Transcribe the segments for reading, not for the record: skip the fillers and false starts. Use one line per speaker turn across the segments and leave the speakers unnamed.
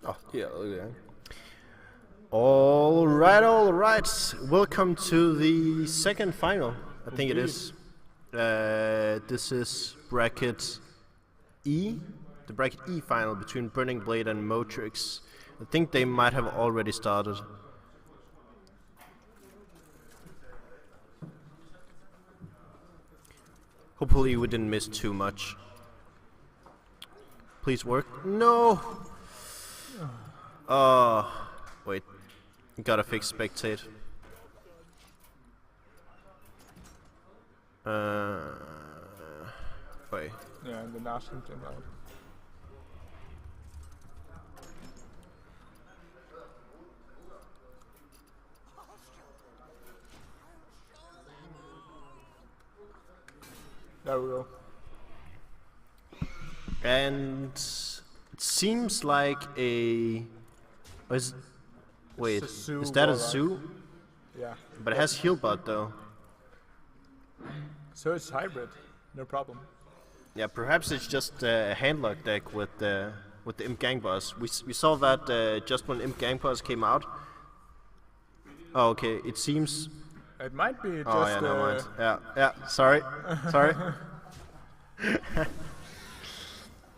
Oh, yeah, okay. All right. Welcome to the second final. I think it is. This is bracket E, the bracket E final between Burninblade and Moetrix. I think they might have already started. Hopefully we didn't miss too much. Please work. No! Wait. Gotta fix spectate. Wait.
Yeah, and the last one came out. There we go.
And it seems like a... Wait, is that a zoo?
Yeah.
But it has healbot though.
So it's hybrid, no problem.
Yeah, perhaps it's just a handlock deck with the Imp Gang Boss. We saw that just when Imp Gang Boss came out. Oh, okay. It seems.
It might be just.
Oh yeah, never mind. Yeah. Sorry.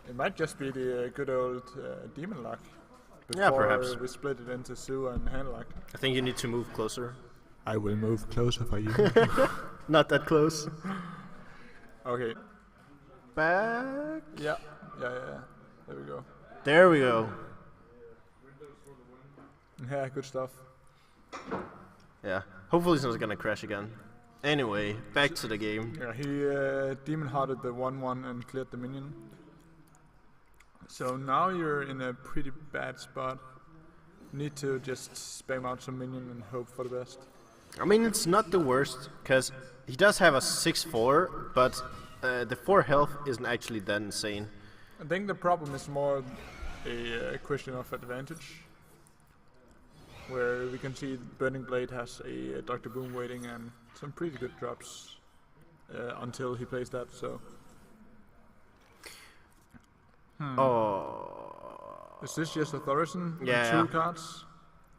It might just be the good old demon lock.
Yeah, perhaps.
We split it into Zoo and handlock.
I think you need to move closer.
I will move closer for you.
Not that close.
Okay.
Back.
Yeah. There we go.
There we go.
Yeah, good stuff.
Yeah. Hopefully it's not gonna crash again. Anyway, back to the game.
Yeah, he demon hearted the 1/1 and cleared the minion. So now you're in a pretty bad spot. Need to just spam out some minion and hope for the best.
I mean, it's not the worst, because he does have a 6/4, but the 4 health isn't actually that insane.
I think the problem is more a question of advantage, where we can see Burninblade has a Dr. Boom waiting and some pretty good drops until he plays that, so...
Oh.
Is this just a Thorison with
Yeah.
2 cards?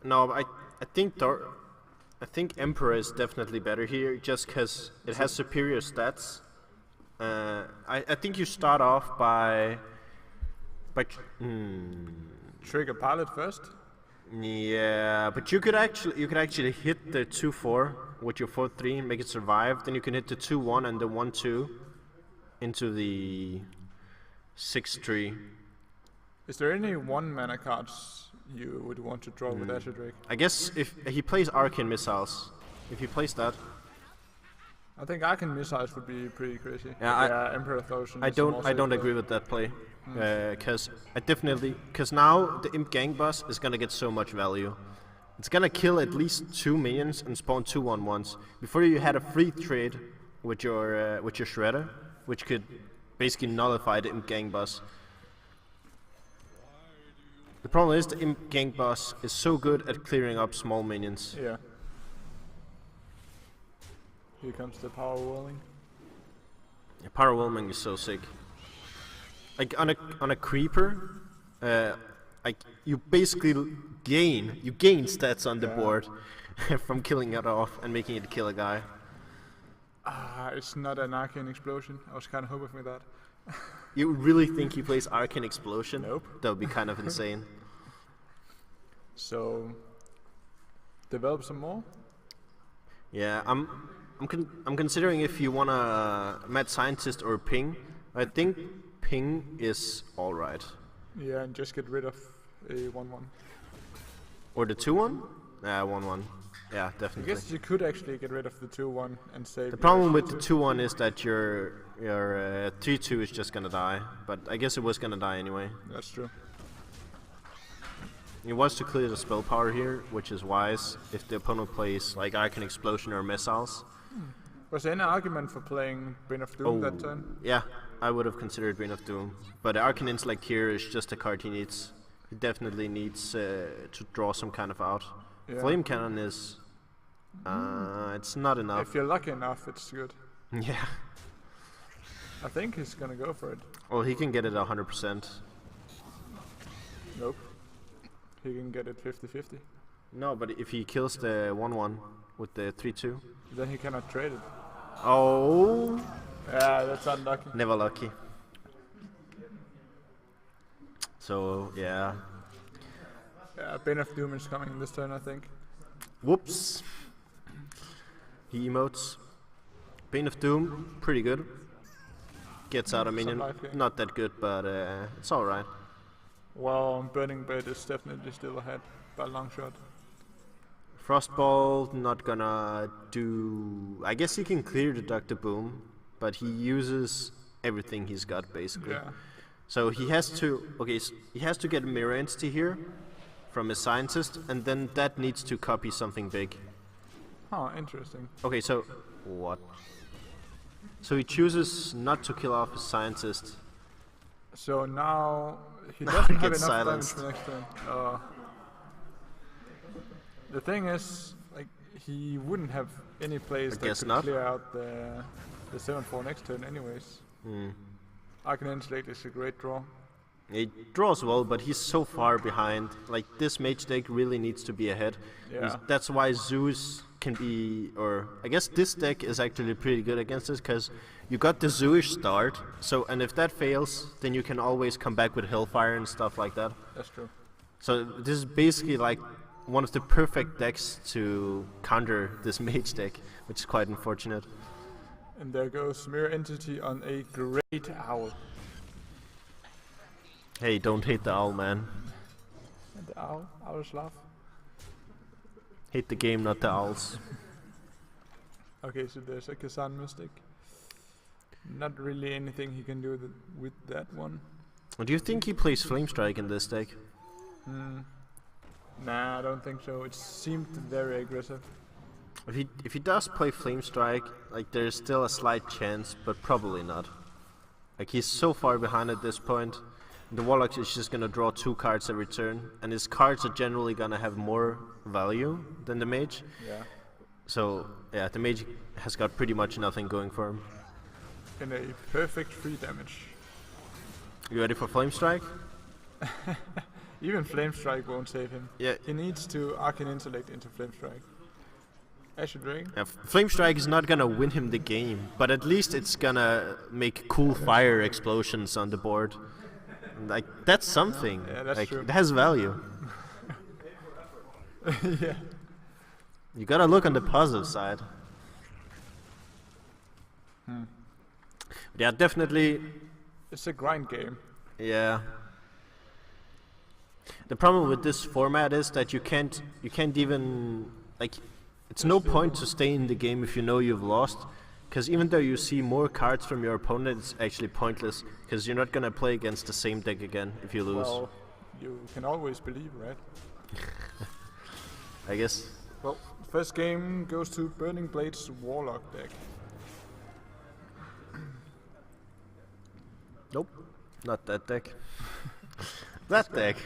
No, I think Emperor is definitely better here, just because it has superior stats. I think you start off by
Trigger Pilot first?
yeah, but you could actually hit the 2/4 with your 4/3 and make it survive. Then you can hit the 2/1 and the 1/2 into the 6/3.
Is there any 1 mana cards you would want to draw with Azure Drake?
I guess if he plays Arcane Missiles, if he plays that.
I think Arcane Missiles would be pretty crazy.
Yeah,
Emperor Thorson.
I don't agree with that play, because now the Imp Gang Boss is gonna get so much value. It's gonna kill at least 2 minions and spawn 2 1/1s. Before you had a free trade with your Shredder, which could basically nullify the Imp Gang Boss. The problem is the Imp Gang Boss is so good at clearing up small minions.
Yeah. Here comes the power whirling.
Yeah, Power Whelming is so sick. Like on a creeper, like you basically gain stats on the board from killing it off and making it kill a guy.
It's not an Arcane Explosion. I was kind of hoping for that.
You really think he plays Arcane Explosion?
Nope.
That would be kind of insane.
So, develop some more?
Yeah, I'm considering if you want a Mad Scientist or Ping. I think Ping is alright.
Yeah, and just get rid of a 1/1.
Or the 2/1? Yeah, 1/1. Yeah,
I
definitely.
guess you could actually get rid of the 2/1 and save.
The problem with the 2/1 is that your 3/2 is just gonna die. But I guess it was gonna die anyway.
That's true.
He wants to clear the spell power here, which is wise if the opponent plays like Arcane Explosion or Missiles.
Was there any argument for playing Brain of Doom that turn?
Yeah, I would have considered Brain of Doom. But the Arcane Intellect here is just a card he needs. He definitely needs to draw some kind of out.
Yeah.
Flame Cannon is... it's not enough.
If you're lucky enough, it's good.
Yeah.
I think he's gonna go for it.
Well, he can get it 100%.
Nope. he can get it 50-50.
No, but if he kills the 1/1 with the 3/2.
Then he cannot trade it.
Oh.
Yeah, that's unlucky.
Never lucky. So, yeah.
Yeah, Bane of Doom is coming this turn, I think.
Whoops. He emotes. Bane of Doom, pretty good. Gets out a minion. Not that good, but it's alright.
Well, Burninblade is definitely still ahead by a long shot.
Frostball, not gonna do... I guess he can clear the Dr. Boom, but he uses everything he's got, basically.
Yeah.
So he has to... Okay, he has to get a Mirror Entity here from a Scientist, and then that needs to copy something big.
Oh, interesting.
Okay, so... What? So he chooses not to kill off his Scientist.
So now he
Now
doesn't
he
have
gets
enough
silenced.
damage for next turn. The thing is, like, he wouldn't have any plays that could clear out the 7/4 next turn anyways. Arcane Insulate is a great draw.
He draws well, but he's so far behind. Like, this mage deck really needs to be ahead.
Yeah.
That's why Zeus can be, or I guess this deck is actually pretty good against this, because you got the Zeus start, so, and if that fails, then you can always come back with Hellfire and stuff like that.
That's true.
So this is basically like one of the perfect decks to counter this mage deck, which is quite unfortunate.
And there goes Mirror Entity on a great owl.
Hey, don't hate the owl, man.
And the owl, owls laugh.
Hate the game, not the owls.
Okay, so there's a Kazan Mystic. Not really anything he can do with that one.
Do you think he plays Flame Strike in this deck?
Nah, I don't think so. It seemed very aggressive.
If he does play Flame Strike, like, there's still a slight chance, but probably not. Like, he's so far behind at this point. The Warlock is just gonna draw 2 cards every turn, and his cards are generally gonna have more value than the Mage.
Yeah.
So, yeah, the Mage has got pretty much nothing going for him.
And a perfect free damage.
You ready for Flame Strike?
Even Flame Strike won't save him.
Yeah.
He needs to Arcane Intellect into Flame Strike. Ashen Dragon?
Yeah, Flame Strike is not gonna win him the game, but at least it's gonna make cool fire explosions on the board. Like, that's something.
Yeah, that's
like,
true.
it has value.
Yeah.
You gotta look on the positive side. Yeah, definitely.
It's a grind game.
Yeah. The problem with this format is that you can't even, like, it's no point to stay in the game if you know you've lost, because even though you see more cards from your opponent, it's actually pointless, because you're not gonna play against the same deck again if you lose.
Well, you can always believe, right?
I guess.
Well, first game goes to Burningblade's Warlock deck.
Nope, not that deck. That deck.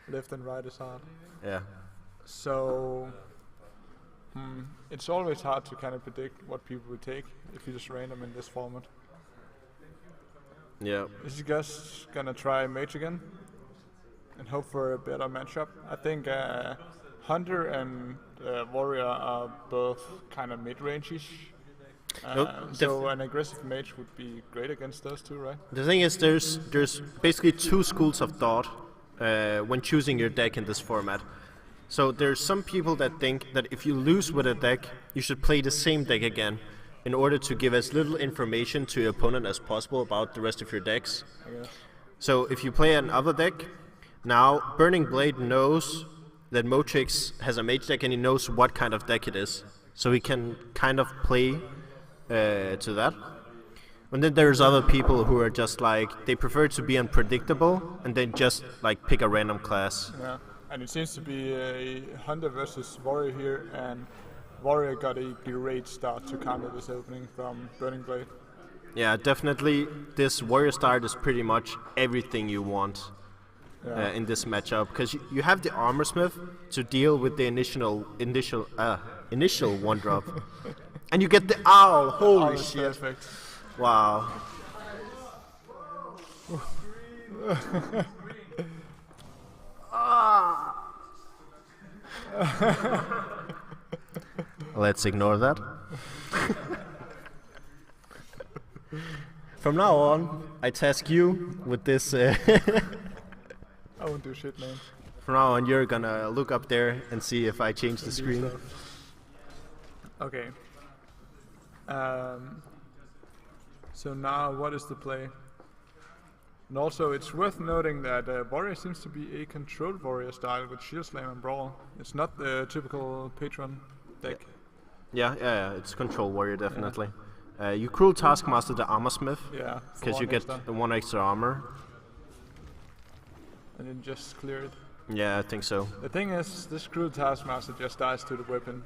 Left and right is hard.
Yeah.
So, it's always hard to kind of predict what people will take if you just random in this format.
Yeah.
Is he just gonna try Mage again and hope for a better matchup? I think Hunter and Warrior are both kind of mid-range-ish. So an aggressive Mage would be great against those two, right?
The thing is, there's basically 2 schools of thought when choosing your deck in this format. So there's some people that think that if you lose with a deck, you should play the same deck again in order to give as little information to your opponent as possible about the rest of your decks. So if you play another deck, now Burninblade knows that Moetrix has a mage deck and he knows what kind of deck it is. So he can kind of play to that. And then there's other people who are just like, they prefer to be unpredictable and then just like pick a random class.
Yeah, and it seems to be a Hunter versus Warrior here, and Warrior got a great start to counter this opening from Burninblade.
Yeah, definitely this Warrior start is pretty much everything you want in this matchup, because you have the Armorsmith to deal with the initial 1-drop. And you get the Owl, holy shit.
Perfect.
Wow. Let's ignore that. From now on, I task you with this.
I won't do shit, man.
From now on, you're gonna look up there and see if I change the screen.
Okay. So now, what is the play? And also, it's worth noting that Warrior seems to be a controlled Warrior style with Shield Slam and Brawl. It's not the typical Patron deck.
Yeah, it's Control Warrior, definitely. You Cruel Taskmaster the Armorsmith,
Yeah.
because you get the 1 extra armor.
And then just clear it.
Yeah, I think so.
The thing is, this Cruel Taskmaster just dies to the weapon.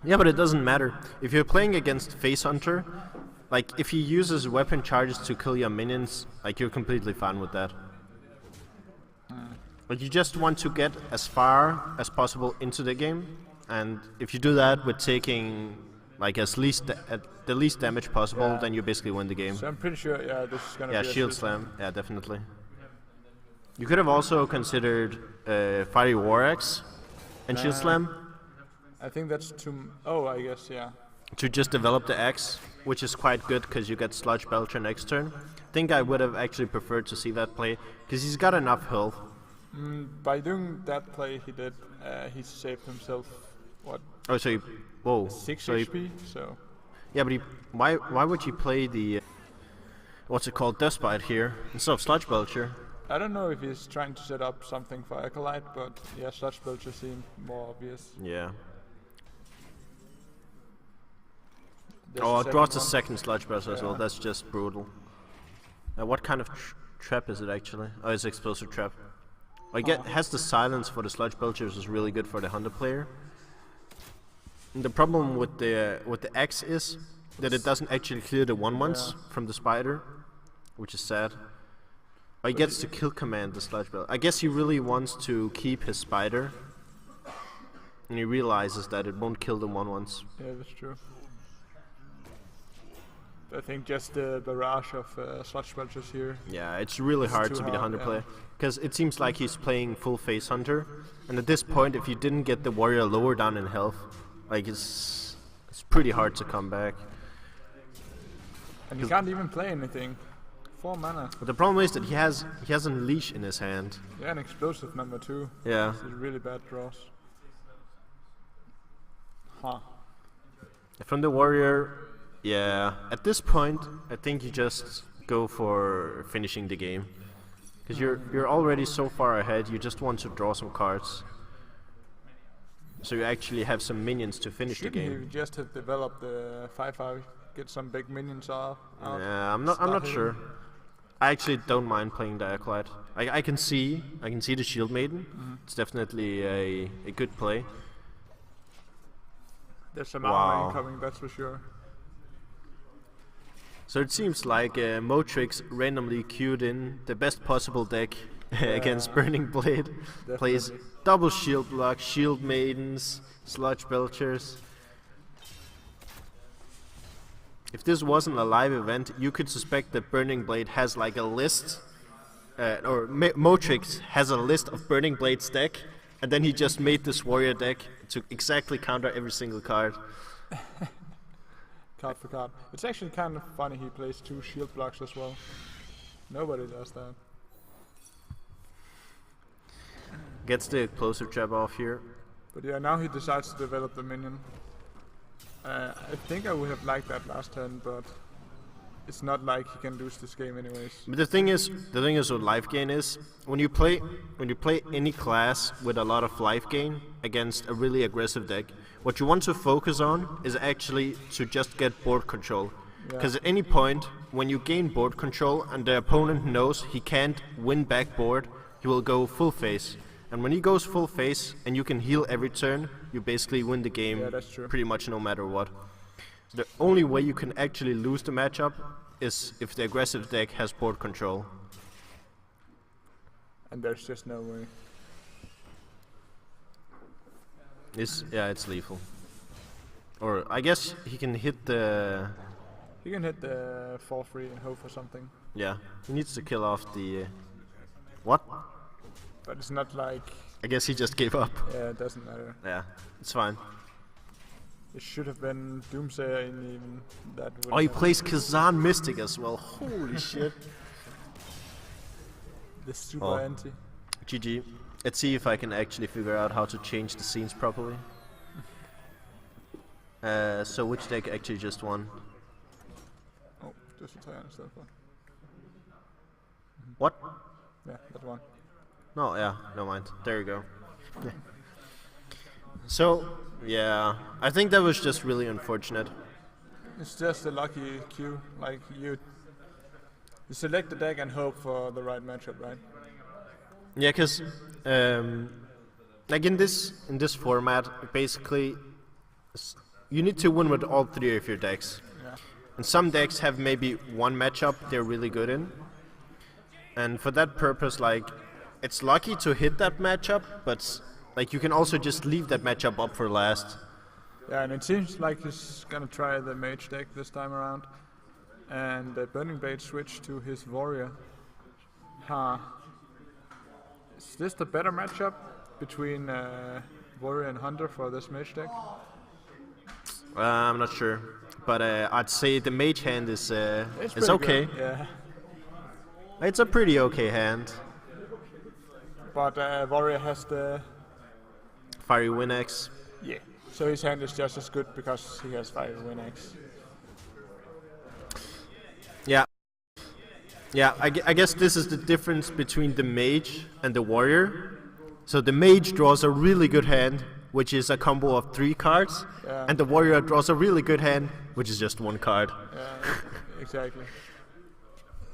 Yeah, but it doesn't matter. If you're playing against Face Hunter, like, if he uses weapon charges to kill your minions, like, you're completely fine with that. But you just want to get as far as possible into the game, and if you do that with taking, like, at the least damage possible, then you basically win the game.
So I'm pretty sure, this is gonna be a
Shield Slam. Yeah, definitely. You could have also considered Fiery War Axe and Shield Slam.
I think that's too... Oh, I guess, yeah.
To just develop the axe, which is quite good because you get Sludge Belcher next turn. I think I would have actually preferred to see that play, because he's got enough health.
By doing that play he did, he saved himself, what?
Oh, so he... Whoa.
6
so
HP, so...
Yeah, but why would you play the... what's it called? Deathbite here, instead of Sludge Belcher?
I don't know if he's trying to set up something for Acolyte, but yeah, Sludge Belcher seemed more obvious.
Yeah.
There's
it draws the second Sludge Belcher as well, that's just brutal. What kind of trap is it actually? Oh, it's Explosive Trap. Has the silence for the Sludge Belchers is really good for the Hunter player. And the problem with the axe is that it doesn't actually clear the 1/1s from the spider, which is sad. He gets to kill command the Sludge Belcher. I guess he really wants to keep his spider, and he realizes that it won't kill the 1/1s.
Yeah, that's true. I think just the barrage of Sludge Belchers here.
Yeah, it's really hard to be the Hunter player, because it seems like he's playing full Face Hunter, and at this point, if you didn't get the warrior lower down in health, like it's pretty hard to come back.
And he can't even play anything. 4 mana.
But the problem is that he has a leash in his hand.
Yeah, an explosive number 2.
Yeah.
This is really bad draws. Huh.
From the warrior, yeah. At this point, I think you just go for finishing the game, because you're already so far ahead. You just want to draw some cards, so you actually have some minions to finish the game.
You just have developed the 5/5, get some big minions out.
Yeah, I'm not sure. I actually don't mind playing the Acolyte. I can see the Shield Maiden. It's definitely a good play.
There's some armor incoming, that's for sure.
So it seems like Moetrix randomly queued in the best possible deck against Burninblade. Plays double shield block, Shield Maidens, Sludge Belchers. If this wasn't a live event, you could suspect that Burninblade has like a list, or Moetrix has a list of Burninblade's deck, and then he just made this warrior deck to exactly counter every single card.
Card for card. It's actually kind of funny he plays 2 shield blocks as well. Nobody does that.
Gets the Explosive Trap off here.
But yeah, now he decides to develop the minion. I think I would have liked that last turn, but it's not like he can lose this game anyways.
But the thing is with life gain is when you play any class with a lot of life gain against a really aggressive deck, what you want to focus on is actually to just get board control. Because at any point when you gain board control and the opponent knows he can't win back board, he will go full face. And when he goes full face and you can heal every turn, you basically win the game pretty much no matter what. So the only way you can actually lose the matchup is if the aggressive deck has board control.
And there's just no way.
It's lethal. Or I guess he can hit the...
He can hit the 4/3 and hope for something.
Yeah, he needs to kill off the... What?
But it's not like
I guess he just gave up.
Yeah, it doesn't matter.
Yeah, it's fine.
It should have been Doomsayer in even that.
Oh, he plays Kazan Mystic as well. Holy shit.
The super anti.
GG. Let's see if I can actually figure out how to change the scenes properly. So which deck actually just won?
Oh, just a tire instead.
What?
Yeah, that one.
No, yeah, no mind. There you go. So, yeah, I think that was just really unfortunate.
It's just a lucky cue. Like you select the deck and hope for the right matchup, right?
Yeah, cause like in this format, basically, you need to win with all three of your decks.
Yeah.
And some decks have maybe one matchup they're really good in. And for that purpose, like, it's lucky to hit that matchup, but like you can also just leave that matchup up for last.
Yeah, and it seems like he's gonna try the mage deck this time around, and Burninblade switch to his warrior. Is this the better matchup between warrior and hunter for this mage deck?
I'm not sure, but I'd say the mage hand is
It's
okay.
Good. Yeah.
It's a pretty okay hand.
But warrior has the
Fiery Winx.
yeah. So his hand is just as good because he has Fiery Winx.
Yeah. Yeah, I guess this is the difference between the mage and the warrior. So the mage draws a really good hand, which is a combo of 3 cards, and the warrior draws a really good hand, which is just 1 card.
Yeah, exactly.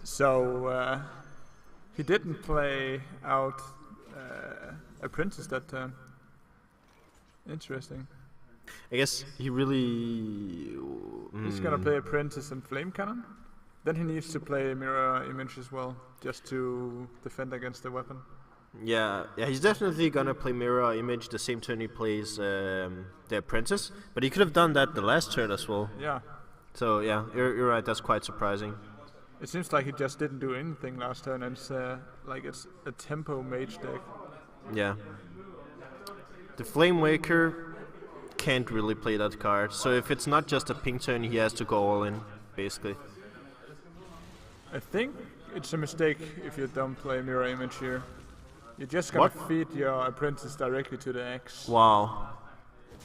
So he didn't play out a princess that turn. Interesting.
I guess he really...
He's gonna play a princess and flame cannon. Then he needs to play mirror image as well, just to defend against the weapon.
Yeah, he's definitely gonna play mirror image the same turn he plays the apprentice, but he could have done that the last turn as well.
Yeah.
So yeah, you're right. That's quite surprising.
It seems like he just didn't do anything last turn, and it's like it's a tempo mage deck.
Yeah. The Flame Waker can't really play that card, so if it's not just a pink turn, he has to go all in, basically.
I think it's a mistake if you don't play mirror image here. You're just gonna feed your apprentice directly to the X.
Wow.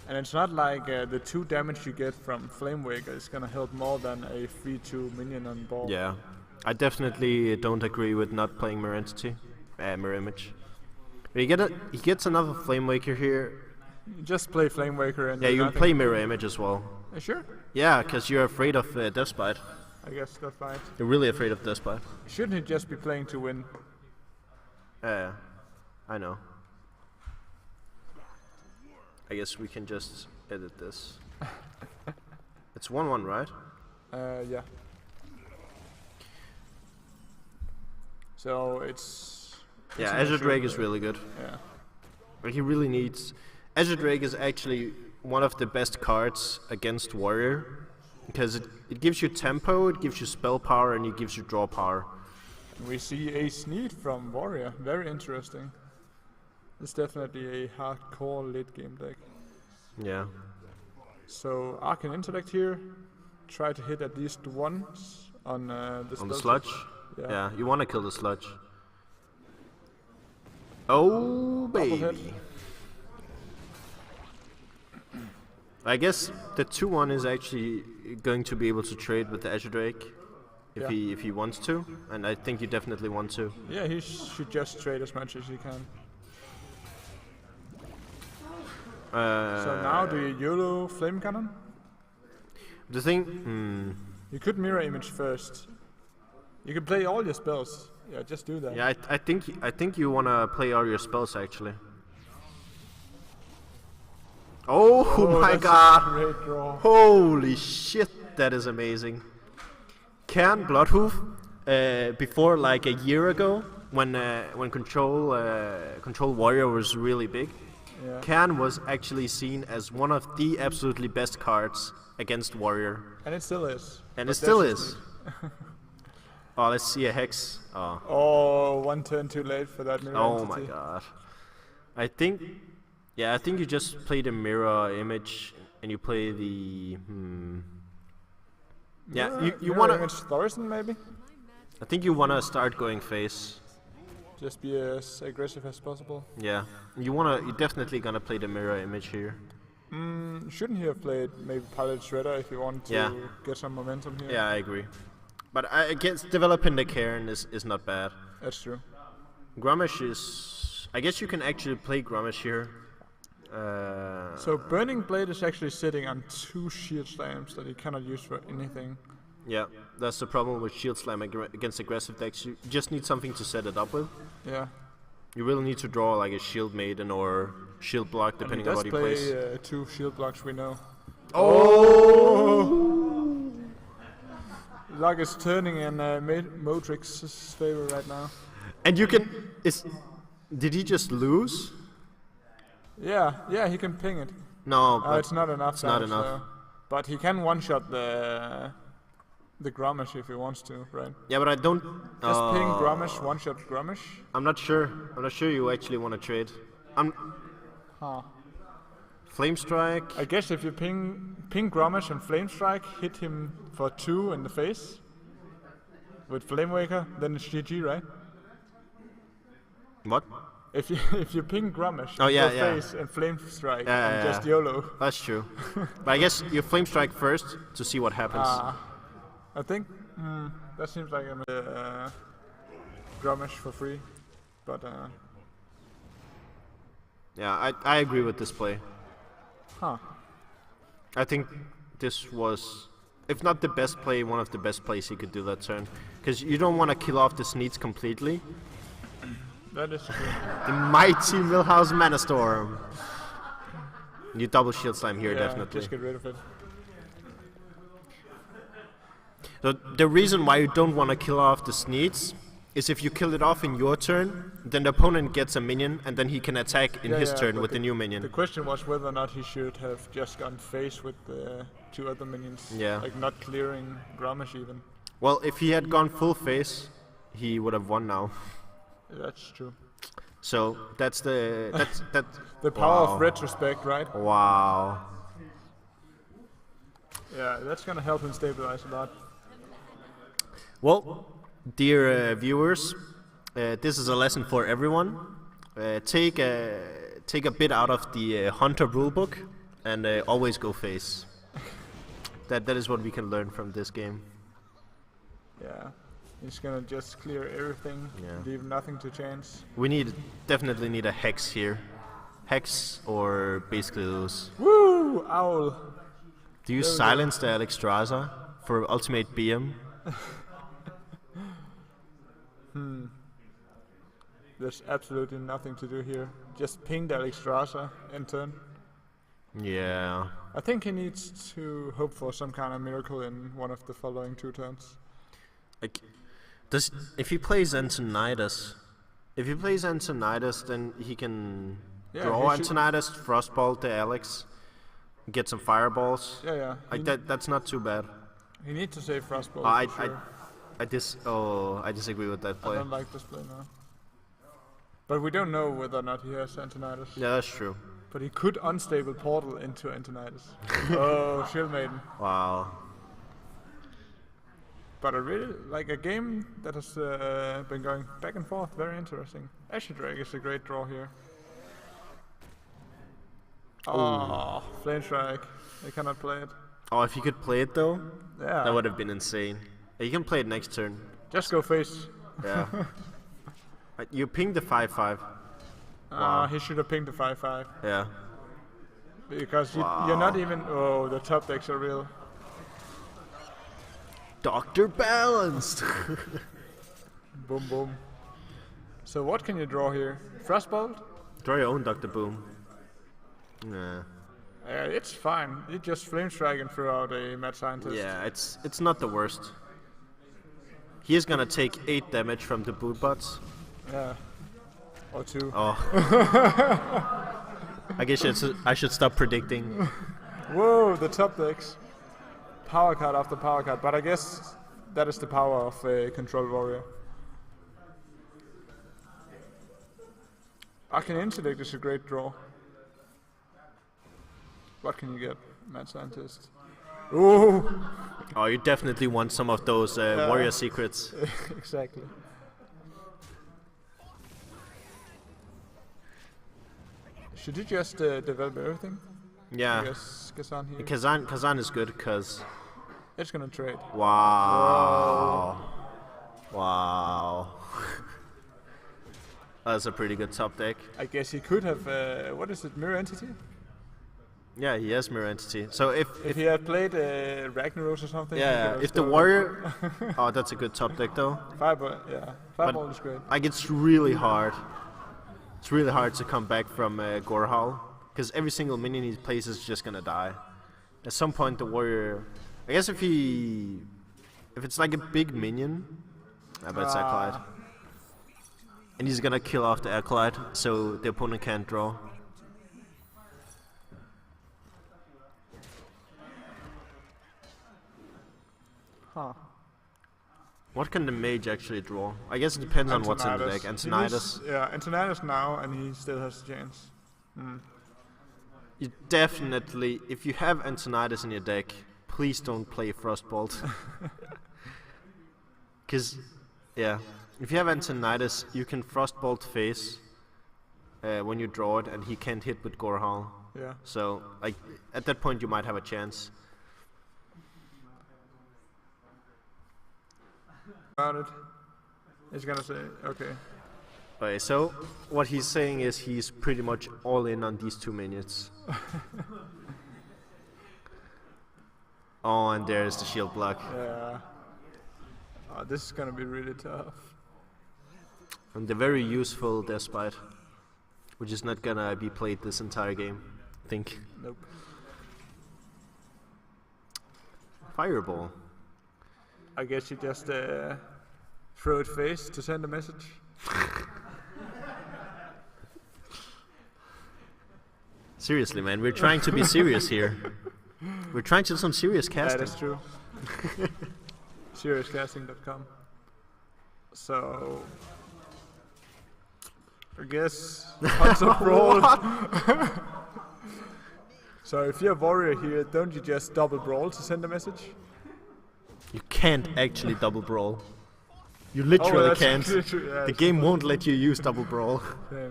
And it's not like the 2 damage you get from Flame Waker is gonna help more than a 3/2 minion on board.
Yeah. I definitely don't agree with not playing Mirror Entity. Mirror Image. But he gets another Flame Waker here.
You just play Flame Waker and
yeah, you can
nothing.
play Mirror Image as well.
Sure?
Yeah, because you're afraid of Deathbite.
I guess that's fine.
You're really afraid of Deathbite.
Shouldn't he just be playing to win?
I know. I guess we can just edit this. It's 1-1, right?
Yeah. So it's...
Yeah, Azure Drake is really good.
Yeah.
But he really needs... Azure Drake is actually one of the best cards against Warrior. Because it gives you tempo, it gives you spell power, and it gives you draw power.
We see a Sneed from Warrior. Very interesting. It's definitely a hardcore late game deck.
Yeah.
So Arcane Intellect here. Try to hit at least once on
the sludge?
Yeah.
You want to kill the sludge. Oh, baby. I guess the 2-1 is actually going to be able to trade with the Azure Drake. If he wants to, and I think you definitely want to.
Yeah, he should just trade as much as he can. So now do you YOLO Flame Cannon?
The thing...
You could mirror image first. You can play all your spells. Yeah, just do that.
Yeah, I think you wanna play all your spells actually. Oh my god!
Great draw.
Holy shit, that is amazing. Cairn Bloodhoof, before like a year ago, when Control Warrior was really big, Cairn was actually seen as one of the absolutely best cards against Warrior.
And it still is.
And it still is. Oh, let's see a Hex.
Oh, 1 turn too late for that mirror
Oh
entity.
my god. I think you just play the mirror image and you play the Yeah, you
Mirror
wanna.
image Thorsten maybe?
I think you wanna start going face.
Just be as aggressive as possible.
Yeah, you're definitely gonna play the mirror image here.
Shouldn't he have played maybe Pilot Shredder if you want to get some momentum here?
Yeah, I agree. But I guess developing the Cairn is not bad.
That's true.
Grommash is. I guess you can actually play Grommash here.
So Burninblade is actually sitting on 2 shield slams that he cannot use for anything.
Yeah, that's the problem with Shield Slam against aggressive decks. You just need something to set it up with.
Yeah.
You really need to draw like a Shield Maiden or Shield Block, depending on what he plays.
He does play 2 shield blocks, we know.
Oh!
Luck is turning in Moetrix's favor right now.
And you can. Did he just lose?
Yeah, he can ping it.
No, but
it's not enough.
It's not enough.
But he can one-shot the Grommash if he wants to, right?
Yeah, but I don't.
Just ping Grommash, one-shot Grommash.
I'm not sure. I'm not sure you actually want to trade. Flame Strike.
I guess if you ping Grommash and Flame Strike, hit him for 2 in the face with Flame Waker, then it's GG, right?
What?
If you ping Grommash face and Flame Strike and just YOLO.
That's true. But I guess you Flame Strike first to see what happens.
I think that seems like a Grommash for free, but
yeah, I agree with this play.
Huh.
I think this was, if not the best play, one of the best plays he could do that turn. Because you don't want to kill off the Sneeds completely.
That is true.
The mighty Millhouse Mana Storm. You double Shield Slime here,
Yeah,
definitely.
just get rid of it.
So the reason why you don't want to kill off the Sneeds is if you kill it off in your turn, then the opponent gets a minion, and then he can attack in his turn with the new minion.
The question was whether or not he should have just gone face with the 2 other minions.
Yeah.
Like not clearing Grommash even.
Well, if he had gone full face, he would have won now.
That's true.
So that's the
the power of retrospect, right?
Wow.
Yeah, that's gonna help him stabilize a lot.
Well, dear viewers, this is a lesson for everyone. Take a bit out of the Hunter rulebook and always go face. That is what we can learn from this game.
Yeah, he's gonna just clear everything, leave nothing to chance.
We definitely need a hex here. Hex or basically lose.
Woo! Owl!
Do you silence the Alexstrasza for ultimate BM?
There's absolutely nothing to do here. Just ping the Alexstrasza and turn.
Yeah.
I think he needs to hope for some kind of miracle in one of the following 2 turns.
Like, if he plays Antonidas, then he can draw Antonidas, Frostbolt the Alex, get some fireballs.
Yeah.
Like that's not too bad.
He needs to save Frostbolt.
I disagree with that play.
I don't like this play now. But we don't know whether or not he has Antonidas.
Yeah, that's true.
But he could unstable portal into Antonidas. Oh, Shield Maiden.
Wow.
But I really like a game that has been going back and forth. Very interesting. Asher Drake is a great draw here. Oh, Flame Strike. I cannot play it.
Oh, if you could play it though,
Yeah.
that would have been insane. You can play it next turn.
Just go face.
Yeah. You ping the 5/5. Wow.
He should have pinged the 5/5.
Yeah.
Because you're not even. Oh, the top decks are real.
Dr. Balanced.
Boom, boom. So what can you draw here? Frostbolt?
Draw your own Dr. Boom. Nah.
It's fine. You just Flame Strike and throw out a Mad Scientist.
Yeah, it's not the worst. He is gonna take 8 damage from the boot bots.
Yeah. Or 2.
Oh. I guess I should stop predicting.
Whoa, the top decks. Power card after power card. But I guess that is the power of a Control Warrior. Arcane Intellect is a great draw. What can you get, Mad Scientist? Ooh!
Oh, you definitely want some of those warrior secrets.
Exactly. Should you just develop everything?
Yeah.
I guess Kazan here.
Kazan is good because.
It's gonna trade.
Wow. Wow. That's a pretty good top deck.
I guess he could have. What is it? Mirror Entity?
Yeah, he has Mirror Entity. So if
he had played Ragnaros or something.
yeah, if the warrior. Oh, that's a good top deck though.
Fireball, yeah. Fireball is great.
Like it's really hard. It's really hard to come back from Gorehal because every single minion he plays is just gonna die. At some point, the warrior. I guess if it's like a big minion, I bet it's Acolyte. And he's gonna kill off the Acolyte, so the opponent can't draw.
Huh.
What can the mage actually draw? I guess it depends on what's in the deck. Antonidas.
Yeah, Antonidas now, and he still has a chance.
You definitely, if you have Antonidas in your deck, please don't play Frostbolt. Because, yeah, if you have Antonidas, you can Frostbolt face when you draw it, and he can't hit with Gorehal.
Yeah.
So, like, at that point, you might have a chance.
About it. He's gonna say, okay.
Okay, so what he's saying is he's pretty much all in on these two minions. Oh, and there's the shield block.
Yeah. Oh, this is gonna be really tough.
And the very useful Despite, which is not gonna be played this entire game, I think.
Nope.
Fireball.
I guess you just throw it face to send a message.
Seriously, man, we're trying to be serious here. We're trying to do some serious casting.
That is true. SeriousCasting.com. So, I guess tons of brawl. So if you're a warrior here, don't you just double brawl to send a message?
You can't actually double brawl. You literally can't.
Yeah,
the game won't let you use double brawl.
Yeah.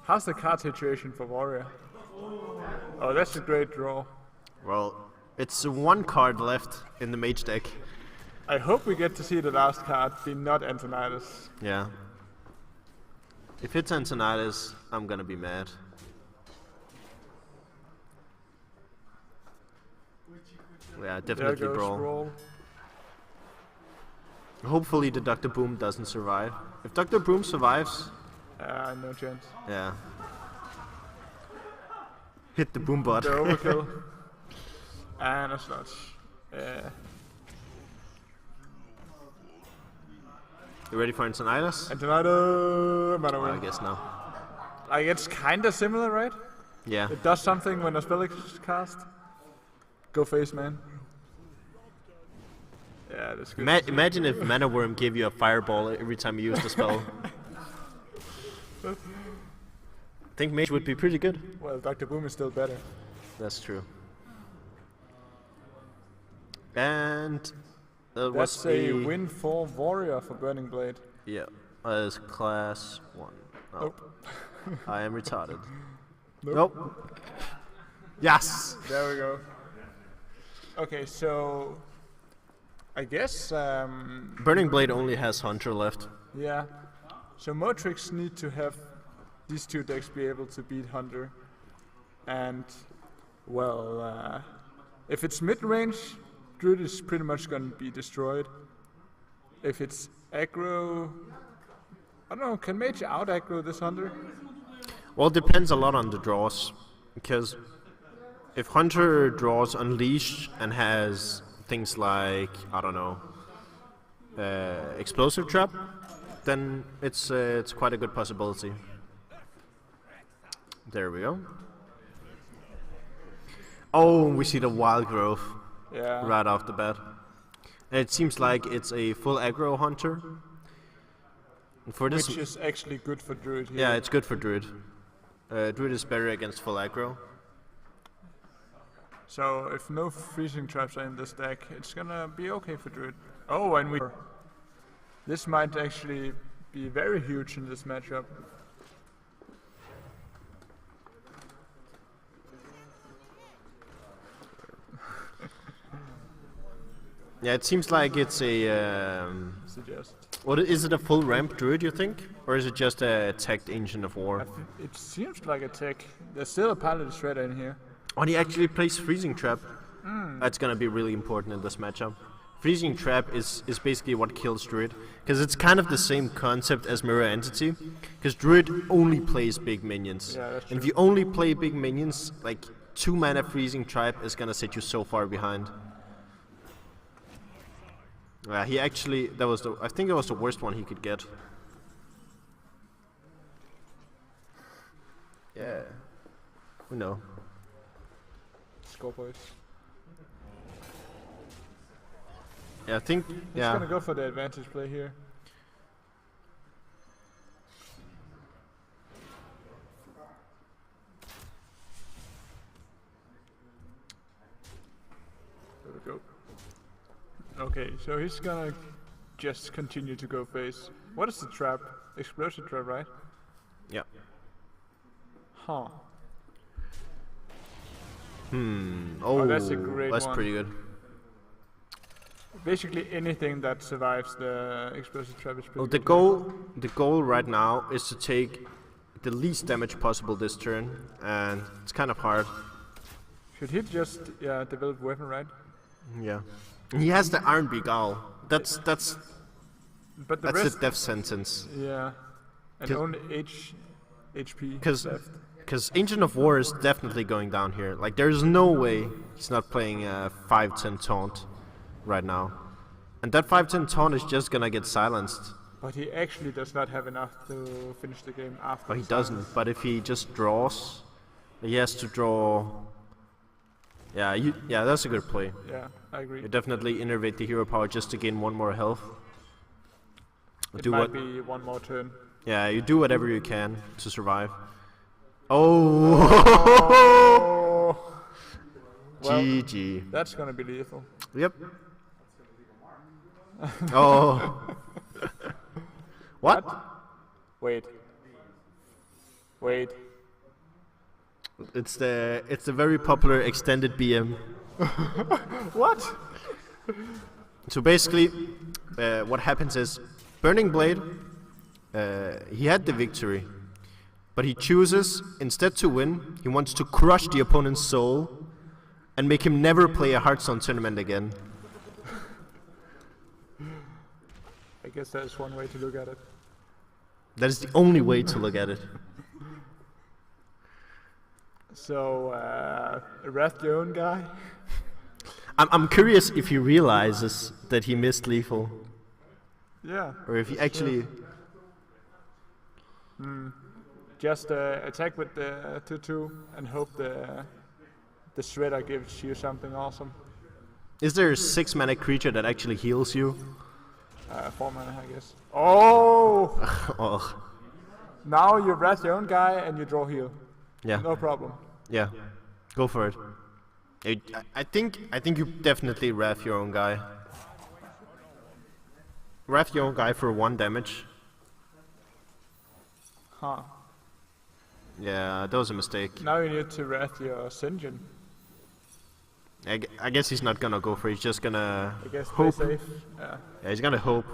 How's the card situation for warrior? Oh, that's a great draw.
Well, it's one card left in the mage deck.
I hope we get to see the last card be not Antonidas.
Yeah. If it's Antonidas, I'm gonna be mad. Yeah, definitely brawl. Hopefully the Dr. Boom doesn't survive. If Dr. Boom survives...
no chance.
Yeah. Hit the boom bot.
The overkill. And a sludge.
You ready for Antonidas?
Antonidas!
I guess no.
Like, it's kinda similar, right?
Yeah.
It does something when a spell is cast. Go face, man. Yeah, that's good.
Imagine if Mana Worm gave you a fireball every time you used the spell. I think Mage would be pretty good.
Well, Dr. Boom is still better.
That's true. And
that's a win for Warrior for Burninblade.
Yeah, as class 1. Oh.
Nope.
I am retarded.
Nope.
Yes!
There we go. Okay, so I guess
Burninblade only has Hunter left.
Yeah. So Moetrix need to have these two decks be able to beat Hunter. And well, if it's mid-range, Druid is pretty much gonna be destroyed. If it's aggro, I don't know, can Mage out aggro this Hunter?
Well, it depends a lot on the draws. Because if Hunter draws Unleash and has things like, I don't know, Explosive Trap, then it's quite a good possibility. There we go. Oh, we see the Wild Growth right off the bat. And it seems like it's a full aggro Hunter. For this,
which is actually good for Druid here.
yeah, it's good for Druid. Druid is better against full aggro.
So if no freezing traps are in this deck, it's gonna be okay for Druid. Oh, and this might actually be very huge in this matchup.
Yeah, it seems like it's a.
Suggest.
What is it? A full ramp Druid, you think, or is it just a tagged Ancient of War?
It seems like a tech. There's still a Pilot Shredder in here.
Oh, he actually plays Freezing Trap. That's gonna be really important in this matchup. Freezing Trap is basically what kills Druid, because it's kind of the same concept as Mirror Entity, because Druid only plays big minions.
Yeah, that's
and if
true.
you only play big minions, like 2 mana Freezing Trap is gonna set you so far behind. He actually, I think that was the worst one he could get. Yeah. We know.
Score boys.
Yeah, I think,
He's gonna go for the advantage play here. There we go. Okay, so he's gonna just continue to go face. What is the trap? Explosive trap, right?
Yeah.
Huh.
Oh,
that's a great
that's
one.
pretty good.
Basically anything that survives the explosive trap is pretty
Well,
good.
the goal right now is to take the least damage possible this turn, and it's kind of hard.
Should he just develop weapon, right?
Yeah. He has the Iron Beagle. That's
But the
a
rest,
death sentence.
yeah, and
'Cause-
only HP
Because
left.
Ancient of War is definitely going down here. Like, there's no way he's not playing a 5-10 taunt right now. And that 5-10 taunt is just gonna get silenced.
But he actually does not have enough to finish the game after.
But he
the
doesn't.
silence.
But if he just draws, he has to draw. Yeah, that's a good play.
Yeah, I agree.
You definitely innervate the hero power just to gain 1 more health.
It
Do
might
what?
be one more turn.
Yeah, you do whatever you can to survive. Oh,
Oh, well,
GG.
that's gonna be lethal.
Yep. Oh. What?
Wait.
It's the very popular extended BM.
What?
So basically, what happens is Burning Blade. He had the victory, but he chooses instead to win. He wants to crush the opponent's soul and make him never play a Hearthstone tournament again.
I guess that's one way to look at it.
That is the only way to look at it.
So, Wrath the own guy?
I'm curious if he realizes that he missed lethal,
Yeah.
or if he actually.
Just attack with the 2/2 and hope the shredder gives you something awesome.
Is there a 6 mana creature that actually heals you?
4 mana, I guess. Oh!
Oh,
Now you Wrath your own guy and you draw heal.
yeah,
No problem.
yeah. Go for it. I think you definitely wrath your own guy. Wrath your own guy for 1 damage.
Huh.
Yeah, that was a mistake.
Now you need to Wrath your Sinjin.
I guess he's not gonna go for it. He's just gonna
I guess
hope.
play safe. Yeah.
Yeah, he's gonna hope.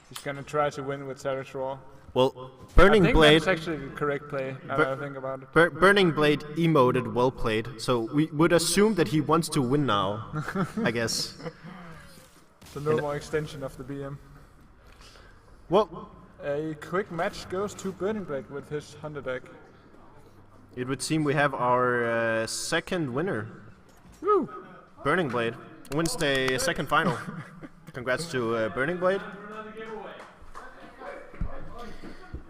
He's gonna try to win with Savage Roar.
Well,
I
Burning
think
Blade.
that's actually the correct play, now
Bur-
that I think about it.
Burning Blade emoted, well played. So we would assume that he wants to win now. I guess.
So no more extension of the BM.
Well,
A quick match goes to Burninblade with his Hunter deck.
it would seem we have our second winner.
Woo!
Burning Blade wins the second final. Congrats to Burning Blade.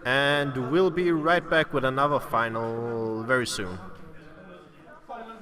And we'll be right back with another final very soon.